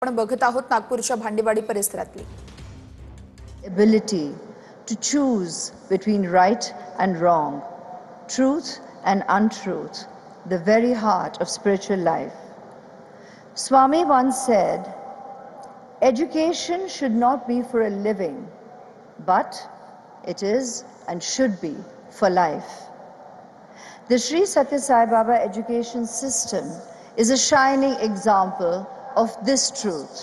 आपण बघत आहोत नागपूरच्या भांडेवाडी परिसरातली ability to choose between right and wrong, truth and untruth, the very heart of spiritual life. Swami once said, education should not be for a living, but it is and should be for life. The Sri Satya Sai Baba education system is a shining example of this truth.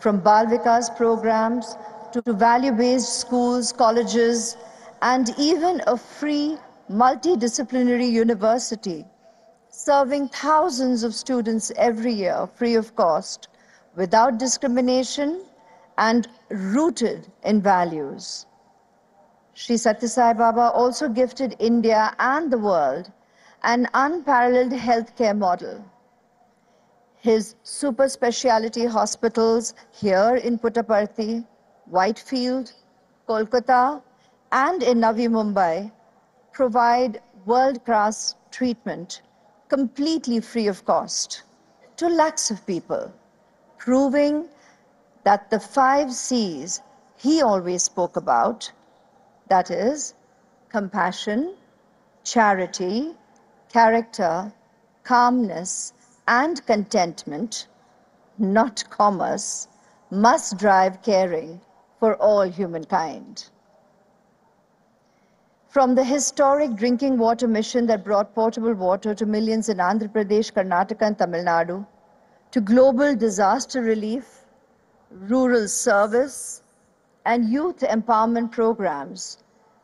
From Bal Vikas programs to value-based schools, colleges, and even a free multidisciplinary university, serving thousands of students every year free of cost, without discrimination and rooted in values. Sri Satya Sai Baba also gifted India and the world an unparalleled healthcare model. His super speciality hospitals here in Puttaparthi, Whitefield, Kolkata, and in Navi Mumbai provide world-class treatment completely free of cost to lakhs of people, proving that the 5 C's he always spoke about, that is, compassion, charity, character, calmness, and contentment, not commerce, must drive caring for all humankind. From the historic drinking water mission that brought potable water to millions in Andhra Pradesh, Karnataka, and Tamil Nadu, to global disaster relief, rural service, and youth empowerment programs,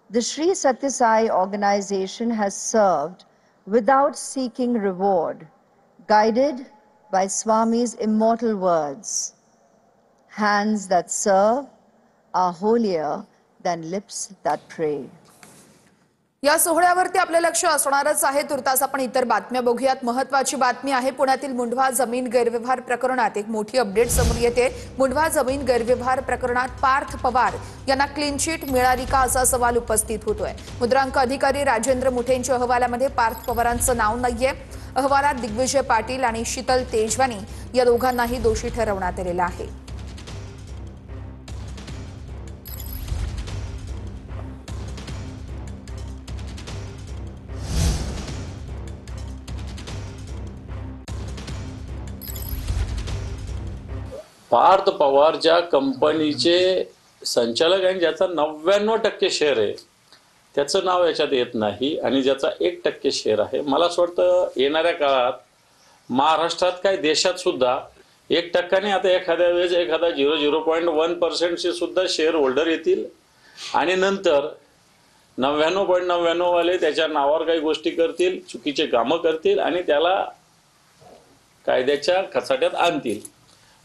the Sri Satya Sai organization has served without seeking reward, guided by Swami's immortal words, hands that serve are holier than lips that pray. या सोहळ्यावरती आपले लक्ष असणारच आहे. तुर्तास आपण इतर बातम्या बघूयात. महत्त्वाची बातमी आहे पुण्यातील मुंढवा जमीन गैरव्यवहार प्रकरणात एक मोठी अपडेट समोर येते. मुंढवा जमीन गैरव्यवहार प्रकरणात पार्थ पवार यांना क्लीन चिट मिळाली का असा सवाल उपस्थित होतोय. मुद्रांक अधिकारी राजेंद्र मुठेंच्या अहवालामध्ये पार्थ पवारांचं नाव नाहीये. अहवालात दिग्विजय पाटील आणि शीतल तेजवानी या दोघांनाही दोषी ठरवण्यात आलेलं आहे. पार्थ पवार ज्या कंपनीचे संचालक आणि ज्याचा 99% शेअर आहे त्याचं नाव याच्यात येत नाही आणि ज्याचा 1% शेअर आहे. मला असं वाटतं येणाऱ्या काळात महाराष्ट्रात काय देशात सुद्धा 1% आता एखाद्या वेळेस एखादा 0.1% सुद्धा शेअर होल्डर येतील आणि नंतर 99.99 वाले त्याच्या नावावर काही गोष्टी करतील, चुकीचे कामं करतील आणि त्याला कायद्याच्या खचाट्यात आणतील.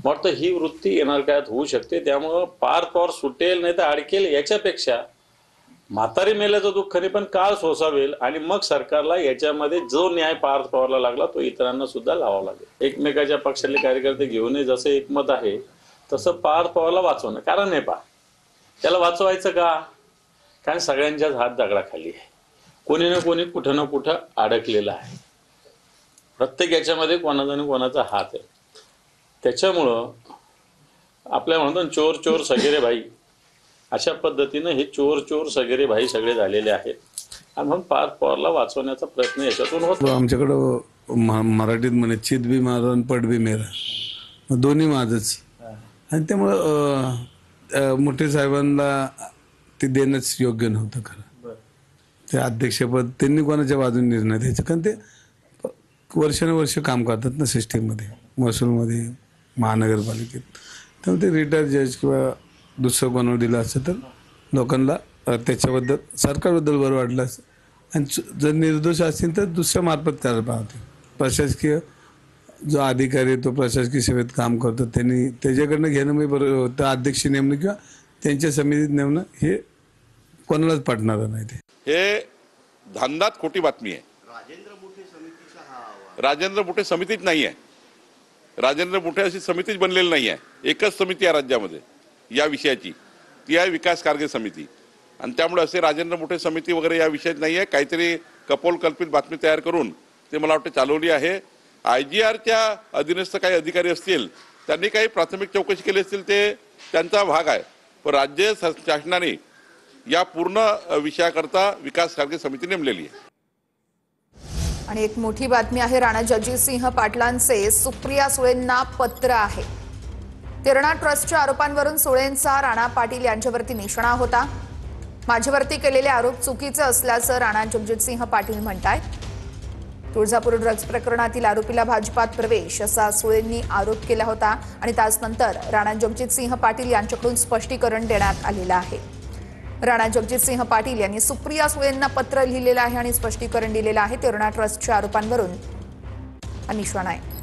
वाटतं ही वृत्ती येणार काळात होऊ शकते. त्यामुळं पार्थ पवार सुटेल नाही तर अडकेल याच्यापेक्षा म्हातारी मेल्याचं दुःख नाही पण काळ सोसावेल आणि मग सरकारला याच्यामध्ये जो न्याय पार्थ पवारला लागला तो इतरांना सुद्धा लावावा लागेल. एकमेकाच्या पक्षातले कार्यकर्ते घेऊनही जसं एकमत आहे तसं पार्थ पवारला वाचवणं कारण नाही. त्याला वाचवायचं का? कारण सगळ्यांच्याच हात दगडाखाली आहे. कोणी ना कोणी कुठं ना कुठं अडकलेलं आहे. प्रत्येक याच्यामध्ये कोणाचा ना कोणाचा हात आहे. त्याच्यामुळं आपल्या म्हणतो चोर चोर सगेरे भाई अशा पद्धतीनं हे चोर चोर सगेरे भाई सगळे झालेले आहेत आणि म्हणून पार्थ पवारला वाचवण्याचा प्रयत्न याच्यातून होतो. आमच्याकडं मराठीत म्हणे चित बी मारा आणि पट बी मेरा, दोन्ही माझंच. आणि त्यामुळं मोठे साहेबांना ते देणंच योग्य नव्हतं खरं. ते अध्यक्षपद त्यांनी कोणाच्या बाजूने निर्णय द्यायचं कारण ते वर्षानुवर्ष काम करतात ना सिस्टीममध्ये, महसूलमध्ये, महानगरपालिकेत. त्यामुळे ते रिटायर जज किंवा दुसरं कोणावर दिलं असतं तर लोकांना त्याच्याबद्दल सरकारबद्दल बरं वाटलं असतं आणि जर निर्दोष असतील तर दुसऱ्या मार्फत करायला पाहते. प्रशासकीय जो अधिकारी तो प्रशासकीय सेवेत काम करतो त्यांनी त्याच्याकडनं घेणं मी बरं तर अध्यक्ष नेमणं किंवा त्यांच्या समितीत नेमणं हे कोणालाच पटणार नाही. ते हे धांदात खोटी बातमी आहे. राजेंद्र मोठे समितीच नाही आहे. राजेंद्र मोठे अशी समितीच बनलेली नाही आहे. एकच समिती आहे राज्यामध्ये या विषयाची, ती आहे विकास कारगे समिती. आणि त्यामुळे असे राजेंद्र मोठे समिती वगैरे या विषयात नाही आहे. काहीतरी कपोलकल्पित बातमी तयार करून ते मला वाटतं चालवली आहे. IGRच्या अधीनस्थ काही अधिकारी असतील त्यांनी काही प्राथमिक चौकशी केली असतील ते त्यांचा भाग आहे, पण राज्य शासनाने या पूर्ण विषयाकरता विकास खारगे समिती नेमलेली आहे. आणि एक मोठी बातमी आहे, राणा जगजितसिंह पाटलांचे सुप्रिया सुळेंना पत्र आहे. तेरणा ट्रस्टच्या आरोपांवरून सुळेंचा राणा पाटील यांच्यावरती निशाणा होता. माझ्यावरती केलेले आरोप चुकीचे असल्याचं राणा जगजितसिंह पाटील म्हणतायत. तुळजापूर ड्रग्ज प्रकरणातील आरोपीला भाजपात प्रवेश असा सुळेंनी आरोप केला होता आणि त्यानंतर राणा जगजितसिंह पाटील यांच्याकडून स्पष्टीकरण देण्यात आलेलं आहे. राणा जगजितसिंह पाटील यांनी सुप्रिया सुळेंना पत्र लिहिलेलं आहे आणि स्पष्टीकरण दिलेलं आहे. तेरणा ट्रस्टच्या आरोपांवरून निशाणा आहे.